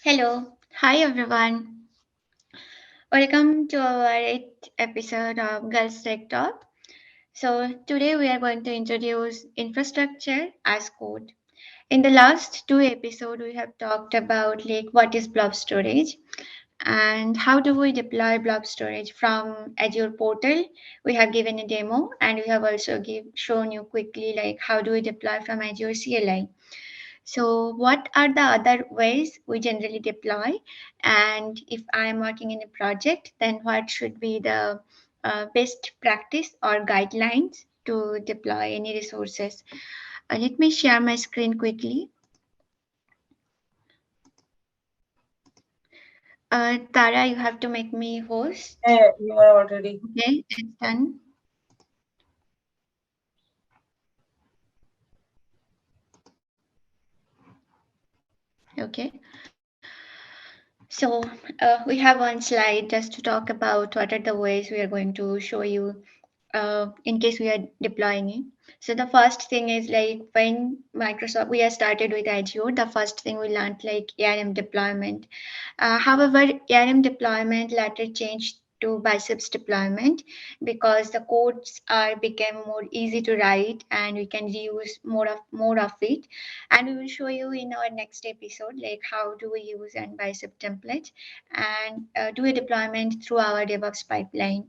Hello, hi everyone. Welcome to our 8th episode of Girls Tech Talk. So, today we are going to introduce infrastructure as code. In the last two episodes, we have talked about like what is blob storage and how do we deploy blob storage from Azure portal. We have given a demo and we have also shown you quickly like how do we deploy from Azure CLI. So, what are the other ways we generally deploy? And if I'm working in a project, then what should be the best practice or guidelines to deploy any resources? Let me share my screen quickly. Tara, you have to make me host. You are already. Okay, it's done. Okay. So we have one slide just to talk about what are the ways we are going to show you in case we are deploying it. So the first thing is like when Microsoft we are started with Azure, the first thing we learned like ARM deployment. However, ARM deployment later changed to biceps deployment because the codes are became more easy to write and we can reuse more of it. And we will show you in our next episode like how do we use and bicep template and do a deployment through our DevOps pipeline.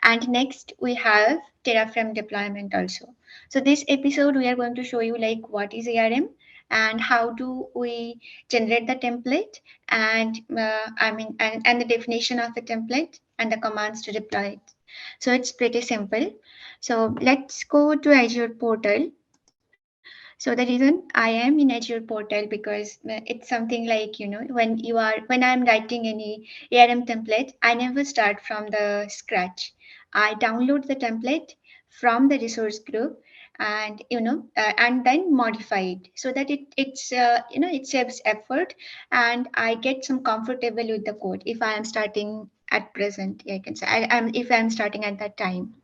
And next we have Terraform deployment also. So this episode we are going to show you like what is ARM and how do we generate the template and and the definition of the template and the commands to deploy it. So it's pretty simple. So let's go to Azure portal. So the reason I am in Azure portal because it's something like when I'm writing any ARM template, I never start from the scratch. I download the template from the resource group and then modify it so that it saves effort and I get some comfortable with the code if I am starting at present. I can say I'm if I'm starting at that time.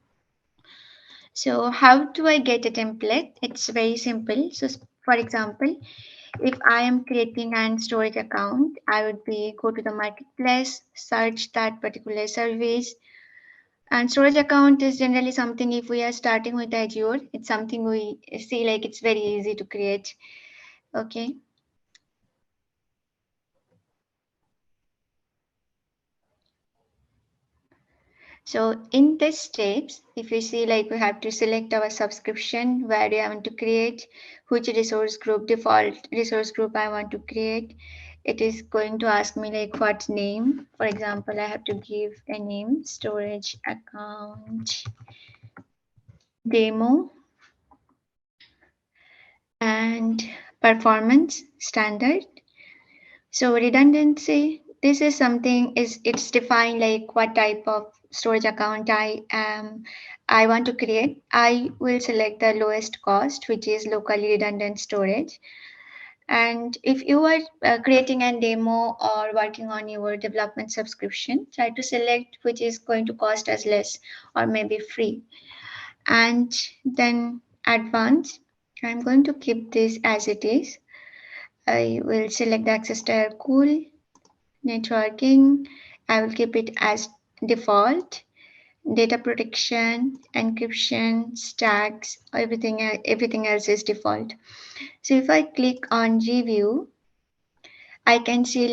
So how do I get a template? It's very simple. So for example, if I am creating an storage account, I would be go to the marketplace, search that particular service. And storage account is generally something if we are starting with Azure, it's something we see like it's very easy to create. Okay. So in these steps, if you see like we have to select our subscription where we want to create, which resource group, default resource group I want to create. It is going to ask me like what name. For example, I have to give a name, storage account demo and performance standard. So redundancy, this is something is it's defined like what type of storage account I want to create. I will select the lowest cost, which is locally redundant storage. And if you are creating a demo or working on your development subscription, try to select which is going to cost us less or maybe free. And then advanced, I'm going to keep this as it is. I will select the access tier cool networking. I will keep it as default. Data protection, encryption, stacks, everything else is default. So if I click on review, I can see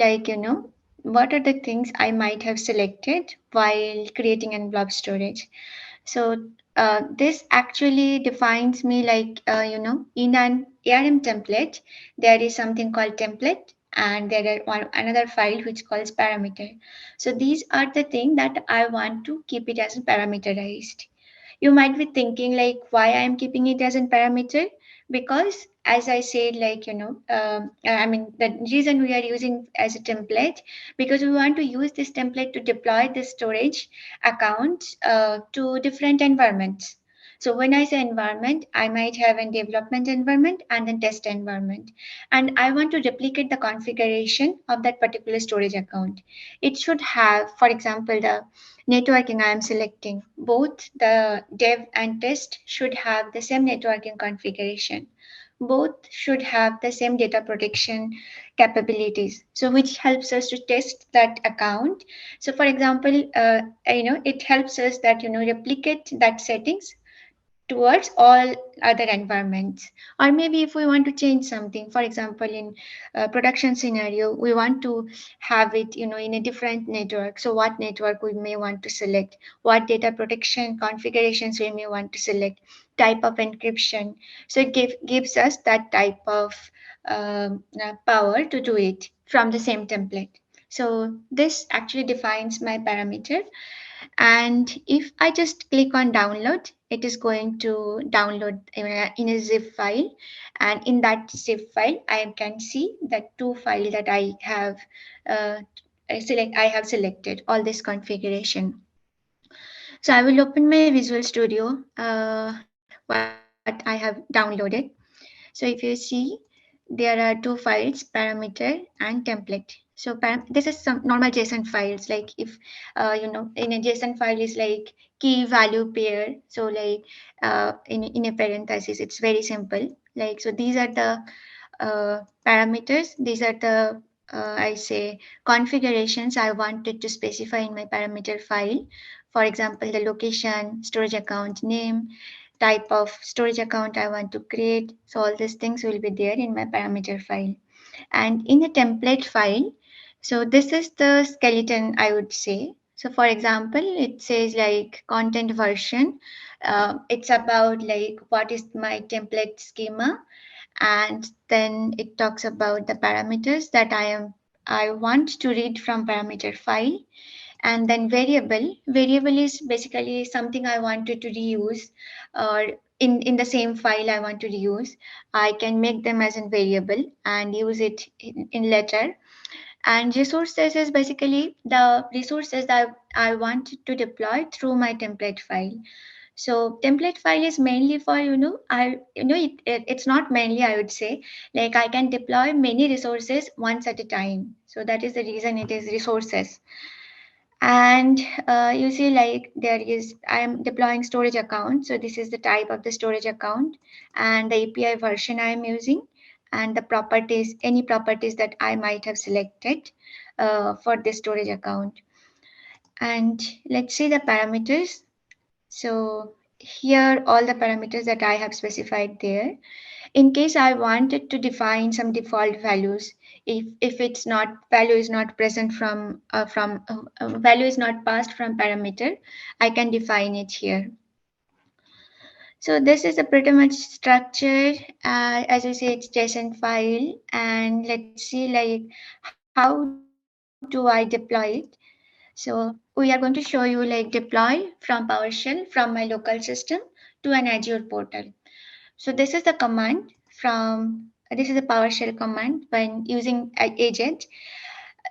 what are the things I might have selected while creating an blob storage. So this actually defines me in an ARM template, there is something called template and there are another file which calls parameter. So these are the things that I want to keep it as parameterized. You might be thinking like why I am keeping it as a parameter because as I said the reason we are using as a template because we want to use this template to deploy the storage account to different environments. So when I say environment, I might have a development environment and a test environment. And I want to replicate the configuration of that particular storage account. It should have, for example, the networking I am selecting. Both the dev and test should have the same networking configuration. both should have the same data protection capabilities, so which helps us to test that account. So for example, it helps us that replicate that settings towards all other environments. Or maybe if we want to change something, for example, in a production scenario, we want to have it in a different network. So what network we may want to select, what data protection configurations we may want to select, type of encryption. So it gives us that type of power to do it from the same template. So this actually defines my parameter, and if I just click on download, it is going to download in a zip file, and in that zip file I can see the two files that uh, I have selected all this configuration. So I will open my Visual Studio, what I have downloaded. So if you see, there are two files, parameter and template. So this is some normal JSON files. Like if in a JSON file is like key value pair. So like in a parenthesis, it's very simple. Like so, these are the parameters. These are the I say configurations I wanted to specify in my parameter file. For example, the location, storage account name, type of storage account I want to create. So all these things will be there in my parameter file. And in the template file, so this is the skeleton, I would say. So for example, it says like content version. It's about like what is my template schema, and then it talks about the parameters that I want to read from parameter file. And then variable is basically something I wanted to reuse, or in the same file I want to reuse. I can make them as a variable and use it in later. And resources is basically the resources that I want to deploy through my template file. So template file is mainly for it's not mainly, I would say, like I can deploy many resources once at a time. So that is the reason it is resources. And you see like there is, I am deploying storage account. So this is the type of the storage account and the API version I am using, and the properties, any properties that I might have selected for this storage account. And let's see the parameters. So here all the parameters that I have specified there. In case I wanted to define some default values, if it's not, value is not present from value is not passed from parameter, I can define it here. So this is a pretty much structure. As I say, it's JSON file, and let's see like how do I deploy it. So we are going to show you like deploy from PowerShell from my local system to an Azure portal. So this is the command from, this is a PowerShell command when using agent.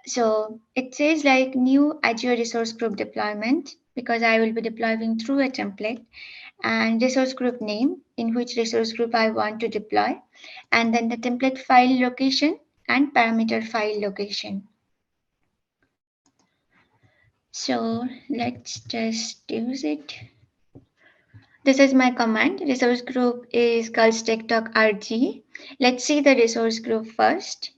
So it says like new Azure resource group deployment, because I will be deploying through a template, and resource group name, in which resource group I want to deploy, and then the template file location and parameter file location. So let's just use it. This is my command. Resource group is girlstech.rg. Let's see the resource group first.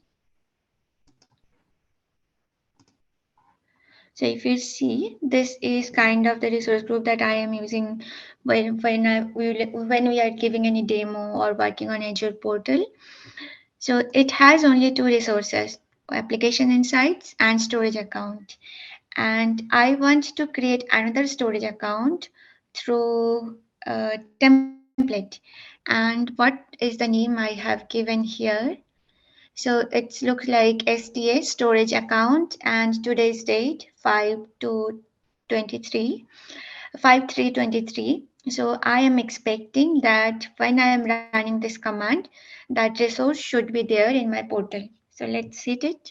So if you see, this is kind of the resource group that I am using when we are giving any demo or working on Azure portal. So it has only two resources, application insights and storage account. And I want to create another storage account through a template. And what is the name I have given here? So it looks like STA storage account, and today's date 5/2/23, 5/3/23. So I am expecting that when I am running this command, that resource should be there in my portal. So let's see it.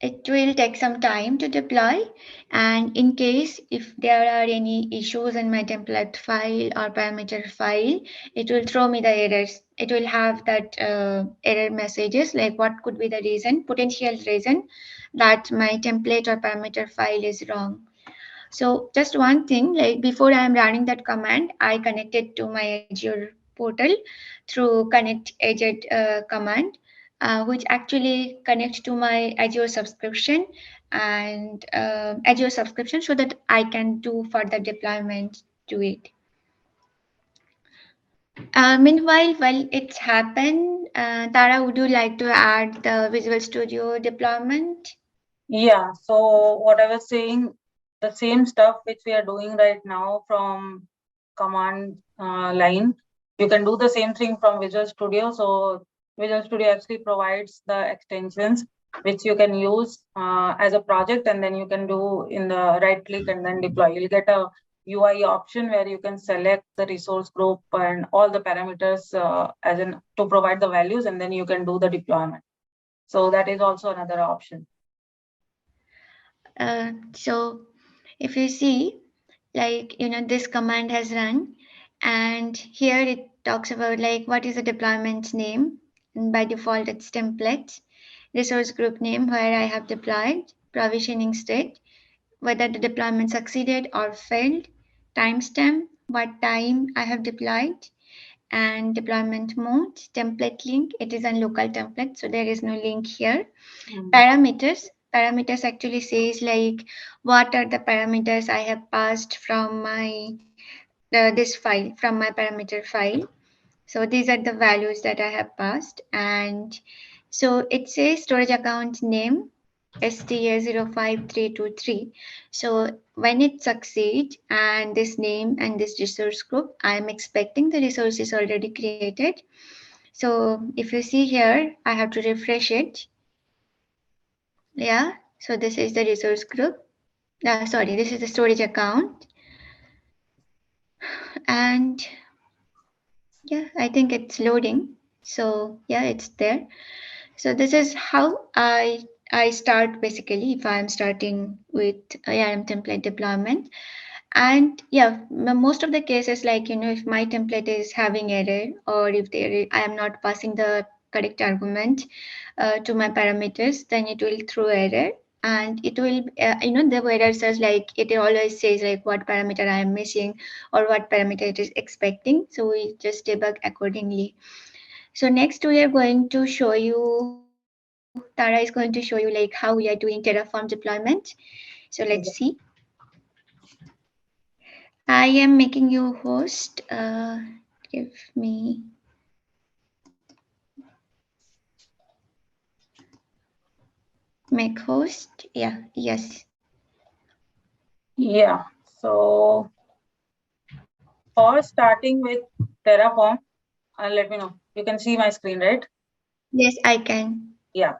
It will take some time to deploy, and in case if there are any issues in my template file or parameter file, it will throw me the errors. It will have that error messages like what could be the reason, potential reason that my template or parameter file is wrong. So just one thing, like before I am running that command, I connected to my Azure portal through connect agent command, which actually connects to my Azure subscription and Azure subscription so that I can do further deployment to it. Meanwhile, while it's happened, Tara, would you like to add the Visual Studio deployment? Yeah, so what I was saying, the same stuff which we are doing right now from command line, you can do the same thing from Visual Studio. So Visual Studio actually provides the extensions which you can use as a project, and then you can do in the right click and then deploy. You'll get a UI option where you can select the resource group and all the parameters as in to provide the values, and then you can do the deployment. So that is also another option. So if you see, like, this command has run, and here it talks about like what is the deployment name, and by default it's template, resource group name where I have deployed, provisioning state, whether the deployment succeeded or failed, timestamp, what time I have deployed, and deployment mode, template link. It is a local template, so there is no link here. Parameters actually says like what are the parameters I have passed from my this file, from my parameter file. So these are the values that I have passed, and so it says storage account name STA05323. So when it succeeds and this name and this resource group, I am expecting the resource is already created. So if you see here, I have to refresh it. Yeah, so this is the resource group. Sorry, this is the storage account. And yeah, I think it's loading. So yeah, it's there. So this is how I start basically if I'm starting with ARM template deployment. And yeah, most of the cases, like, if my template is having error, or if I am not passing the correct argument to my parameters, then it will throw error. And it will, the error says like, it always says like what parameter I am missing or what parameter it is expecting. So we just debug accordingly. So next we are going to show you, Tara is going to show you like how we are doing Terraform deployment. So let's see. I am making you host. Give me make host. Yeah, yes. Yeah. So for starting with Terraform, let me know. You can see my screen, right? Yes, I can. Yeah.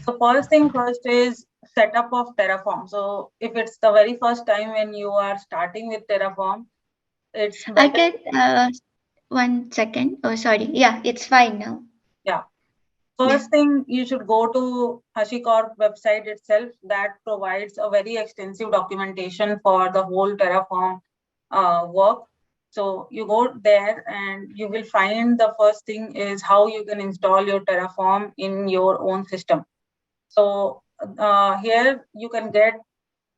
So first thing first is setup of Terraform. So if it's the very first time when you are starting with Terraform, it's I better. can. 1 second. Oh, sorry. Yeah, it's fine now. Yeah. Yeah. First thing, you should go to HashiCorp website itself that provides a very extensive documentation for the whole Terraform work. So you go there and you will find the first thing is how you can install your Terraform in your own system. So here you can get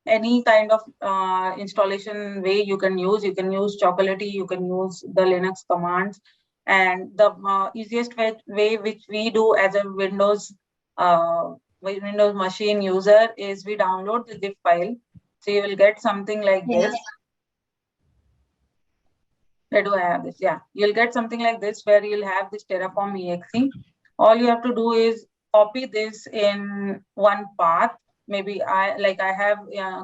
any kind of installation way you can use. You can use Chocolatey, you can use the Linux commands, and the easiest way which we do as a Windows machine user is we download the zip file. So you will get something like Yeah. this. Where do I have this? Yeah, you'll get something like this where you'll have this Terraform exe. All you have to do is copy this in one path. Maybe I have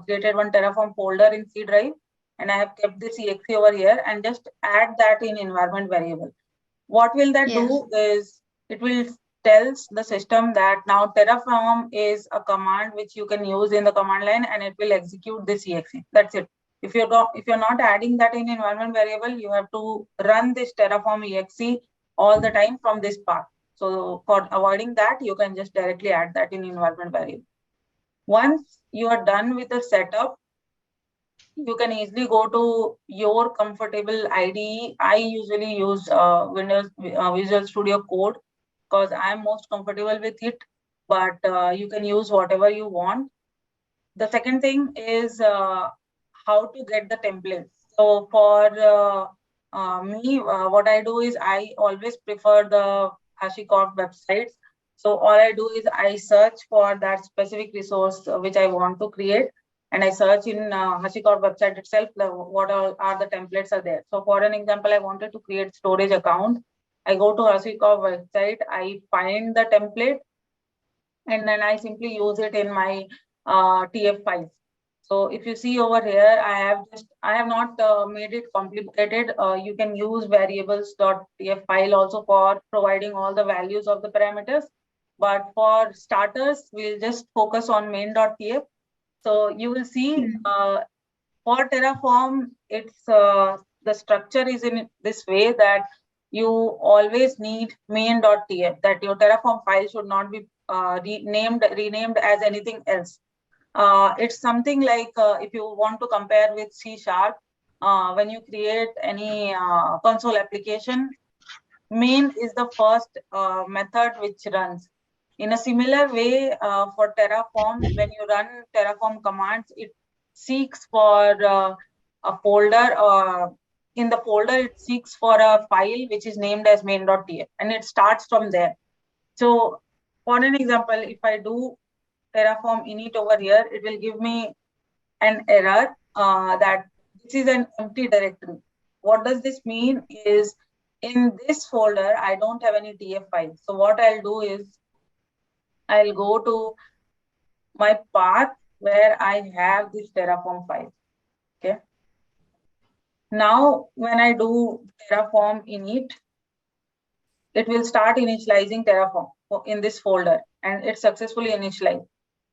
created one Terraform folder in C drive, and I have kept this exe over here and just add that in environment variable. What will that Yeah. do is it will tells the system that now Terraform is a command which you can use in the command line and it will execute this exe. That's it. If you're not adding that in environment variable, you have to run this Terraform exe all the time from this path. So for avoiding that, you can just directly add that in environment variable. Once you are done with the setup, you can easily go to your comfortable IDE. I usually use Windows Visual Studio Code because I'm most comfortable with it, but you can use whatever you want. The second thing is how to get the templates. So for me, what I do is I always prefer the HashiCorp websites. So all I do is I search for that specific resource which I want to create, and I search in HashiCorp website itself what are the templates are there. So for an example, I wanted to create storage account. I go to HashiCorp website, I find the template, and then I simply use it in my TF files. So if you see over here, I have not made it complicated. You can use variables.tf file also for providing all the values of the parameters. But for starters, we'll just focus on main.tf. So you will see for Terraform, it's the structure is in this way that you always need main.tf, that your Terraform file should not be renamed as anything else. It's something like if you want to compare with C Sharp, when you create any console application, main is the first method which runs. In a similar way, for Terraform, when you run Terraform commands, it seeks for a folder. In the folder, it seeks for a file which is named as main.tf, and it starts from there. So, for an example, if I do Terraform init over here, it will give me an error that this is an empty directory. What does this mean is in this folder, I don't have any TF file. So what I'll do is I'll go to my path where I have this Terraform file. Okay. Now, when I do Terraform init, it will start initializing Terraform in this folder, and it's successfully initialized.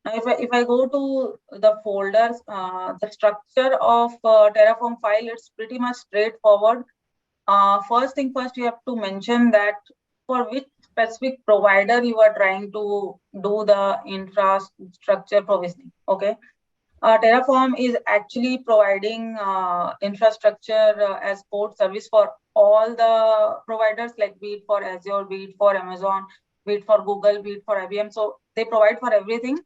Now, if I go to the folders, the structure of Terraform file, it's pretty much straightforward. First thing first, you have to mention that for which specific provider you are trying to do the infrastructure provisioning. Okay. Terraform is actually providing infrastructure as code service for all the providers, like be it for Azure, be it for Amazon, be it for Google, be it for IBM. So they provide for everything.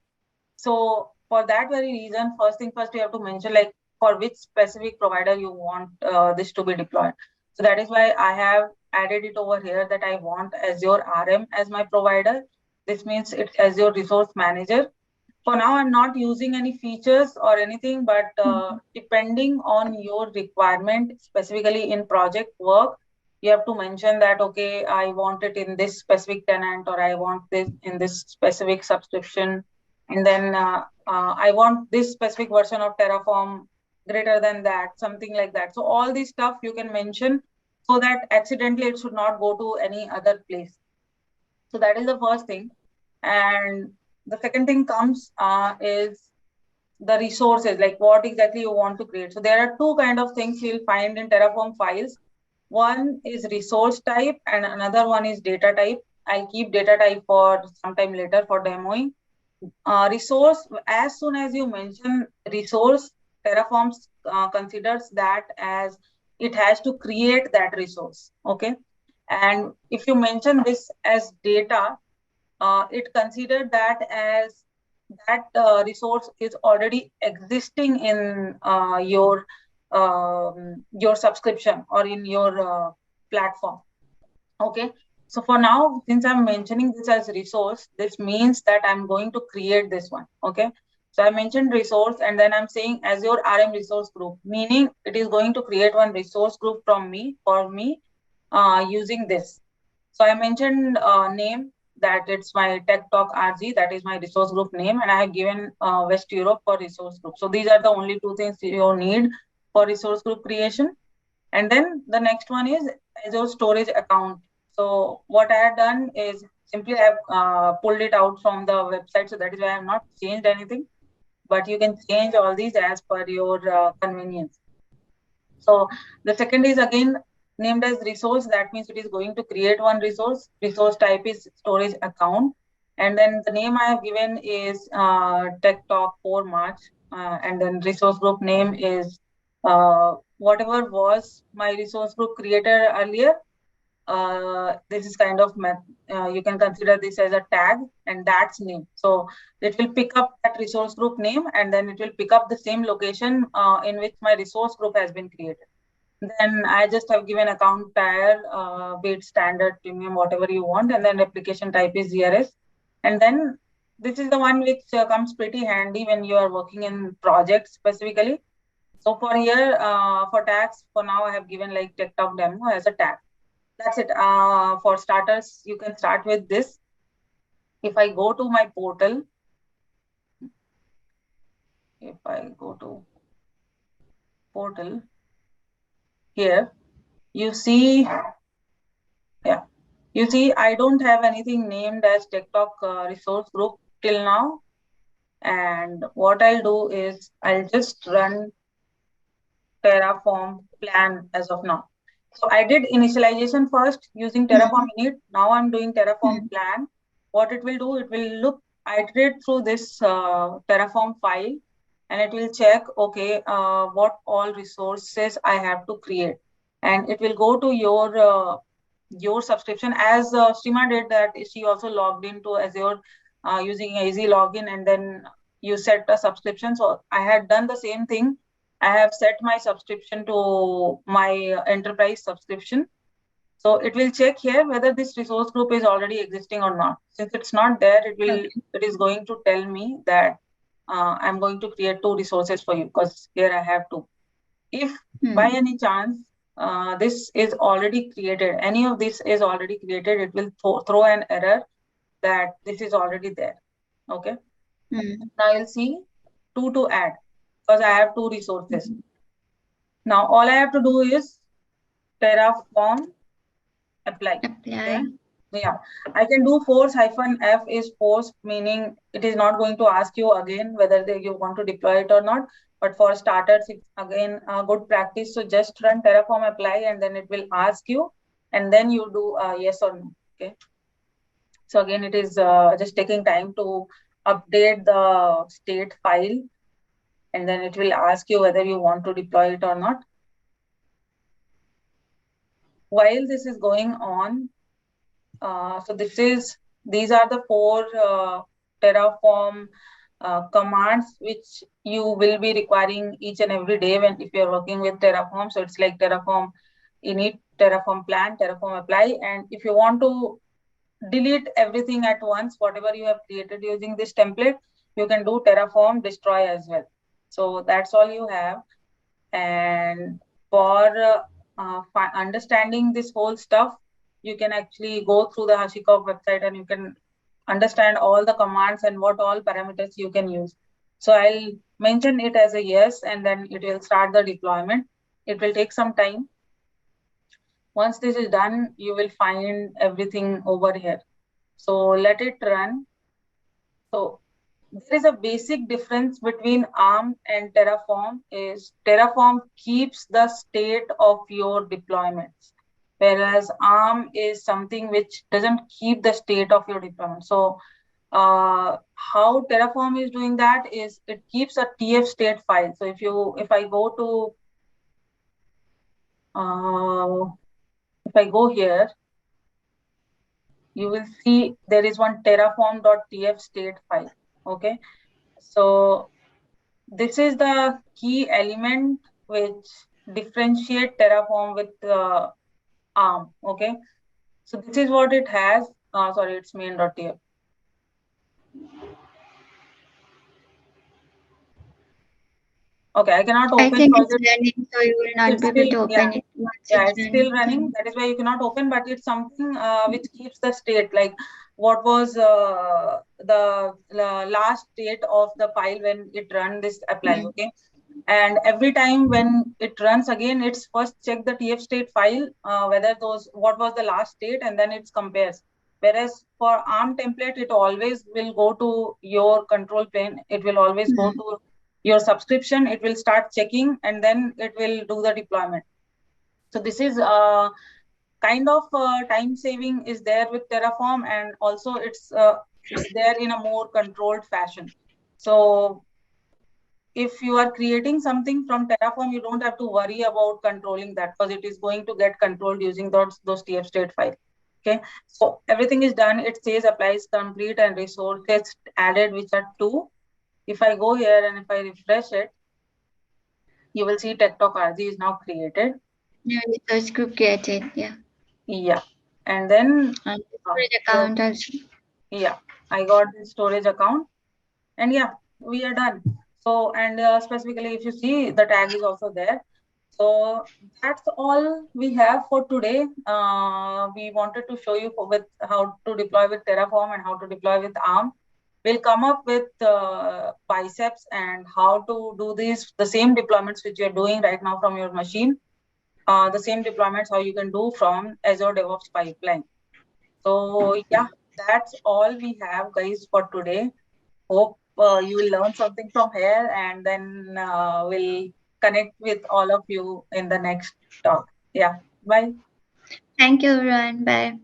So for that very reason, first thing first, you have to mention like for which specific provider you want this to be deployed. So that is why I have added it over here that I want Azure RM as my provider. This means it's Azure Resource Manager. For now, I'm not using any features or anything, but depending on your requirement, specifically in project work, you have to mention that, okay, I want it in this specific tenant, or I want this in this specific subscription. And then I want this specific version of Terraform greater than that, something like that. So all this stuff you can mention so that accidentally it should not go to any other place. So that is the first thing. And the second thing comes is the resources, like what exactly you want to create. So there are two kind of things you'll find in Terraform files. One is resource type and another one is data type. I'll keep data type for some time later for demoing. Resource, as soon as you mention resource, Terraform considers that as it has to create that resource. Okay. And if you mention this as data, it considered that as that resource is already existing in your subscription or in your platform. Okay. So for now, since I'm mentioning this as resource, this means that I'm going to create this one. Okay. So I mentioned resource and then I'm saying Azure RM resource group, meaning it is going to create one resource group from me for me using this. So I mentioned name that it's my Tech Talk RG, that is my resource group name, and I have given West Europe for resource group. So these are the only two things you need for resource group creation. And then the next one is Azure storage account. So what I have done is simply I have pulled it out from the website. So that is why I have not changed anything, but you can change all these as per your convenience. So the second is again named as resource. That means it is going to create one resource. Resource type is storage account. And then the name I have given is Tech Talk for March. And then resource group name is whatever was my resource group creator earlier. this is kind of you can consider this as a tag, and that's name. So it will pick up that resource group name, and then it will pick up the same location in which my resource group has been created. Then I just have given account tier, be it standard, premium, whatever you want, and then application type is ZRS. And then this is the one which comes pretty handy when you are working in projects specifically. So for here, for tags, for now I have given like Tech Talk demo as a tag. That's it. For starters, you can start with this. If I go to my portal, if I go to portal here, you see, yeah, you see, I don't have anything named as TikTok resource group till now. And what I'll do is I'll just run Terraform plan as of now. So I did initialization first using Terraform init. Now I'm doing Terraform plan. What it will do, it will look, iterate through this Terraform file, and it will check, okay, what all resources I have to create. And it will go to your subscription, as Stima did that. She also logged into Azure using easy login, and then you set a subscription. So I had done the same thing. I have set my subscription to my enterprise subscription. So it will check here whether this resource group is already existing or not. Since it's not there, it is going to tell me that I'm going to create 2 resources for you, because here I have 2. If by any chance this is already created, any of this is already created, it will throw an error that this is already there. Okay. Now you'll see 2 to add, because I have 2 resources. Now all I have to do is Terraform apply. Okay. Yeah, I can do force -f is force, meaning it is not going to ask you again whether you want to deploy it or not. But for starters, it's again a good practice. So just run Terraform apply, and then it will ask you, and then you do yes or no. Okay. So again, it is just taking time to update the state file, and then it will ask you whether you want to deploy it or not. While this is going on, so these are the 4 Terraform commands which you will be requiring each and every day if you're working with Terraform. So it's like Terraform init, Terraform plan, Terraform apply. And if you want to delete everything at once, whatever you have created using this template, you can do Terraform destroy as well. So that's all you have. And for understanding this whole stuff, you can actually go through the HashiCorp website, and you can understand all the commands and what all parameters you can use. So I'll mention it as a yes, and then it will start the deployment. It will take some time. Once this is done, you will find everything over here. So let it run. So there is a basic difference between ARM and Terraform. Is Terraform keeps the state of your deployments, whereas ARM is something which doesn't keep the state of your deployment. So how Terraform is doing that is it keeps a TF state file. So if I go to if I go here, you will see there is one terraform.tf state file. Okay, so this is the key element which differentiate Terraform with ARM. Okay, so this is what it has. Sorry, it's main.tf. Okay, I cannot open. I think it's running, so you will not be able to open it once it's still running. That is why you cannot open, but it's something which keeps the state, like what was the last state of the file when it run this apply. Okay, and every time when it runs again, it's first check the TF state file, whether what was the last state, and then it compares. Whereas for ARM template, it always will go to your control plane. It will always go to your subscription. It will start checking, and then it will do the deployment. So this is kind of time saving is there with Terraform, and also it's there in a more controlled fashion. So if you are creating something from Terraform, you don't have to worry about controlling that because it is going to get controlled using those TF state file. Okay, so everything is done. It says applies complete and resources added, which are 2. If I go here and if I refresh it, you will see TechTalk RG is now created. Yeah, research group created. Yeah. Yeah, and then And the storage account also. yeah, I got the storage account, and yeah, we are done. So, and specifically, if you see, the tag is also there. So that's all we have for today. We wanted to show you with how to deploy with Terraform and how to deploy with ARM. We'll come up with biceps and how to do these, the same deployments which you're doing right now from your machine. The same deployments how you can do from Azure DevOps pipeline. So yeah, that's all we have, guys, for today. Hope you will learn something from here, and then we'll connect with all of you in the next talk. Yeah, bye. Thank you, everyone. Bye.